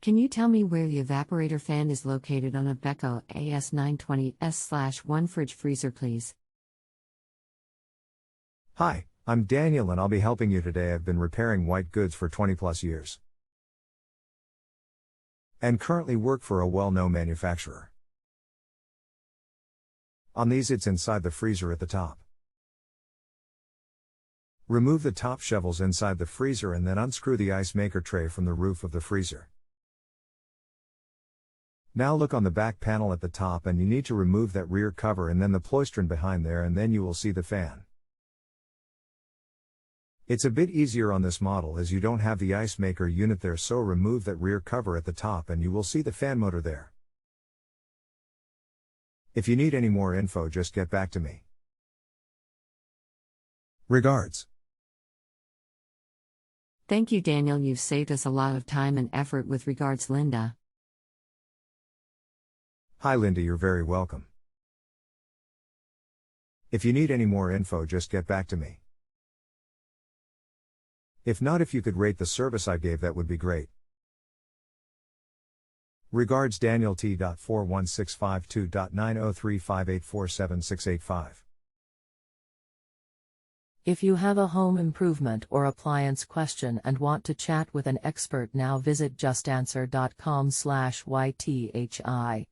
Can you tell me where the evaporator fan is located on a Beko AS920S/1 fridge freezer, please? Hi, I'm Daniel and I'll be helping you today. I've been repairing white goods for 20 plus years and currently work for a well-known manufacturer. On these, it's inside the freezer at the top. Remove the top shevels inside the freezer and then unscrew the ice maker tray from the roof of the freezer. Now look on the back panel at the top and you need to remove that rear cover and then the ploystrine behind there, and then you will see the fan. It's a bit easier on this model as you don't have the ice maker unit there, so remove that rear cover at the top and you will see the fan motor there. If you need any more info, just get back to me. Regards. Thank you, Daniel. You've saved us a lot of time and effort. With regards, Linda. Hi Linda, you're very welcome. If you need any more info, just get back to me. If not, if you could rate the service I gave, that would be great. Regards, Daniel T.41652.90358476885. If you have a home improvement or appliance question and want to chat with an expert, now visit justanswer.com/ythi.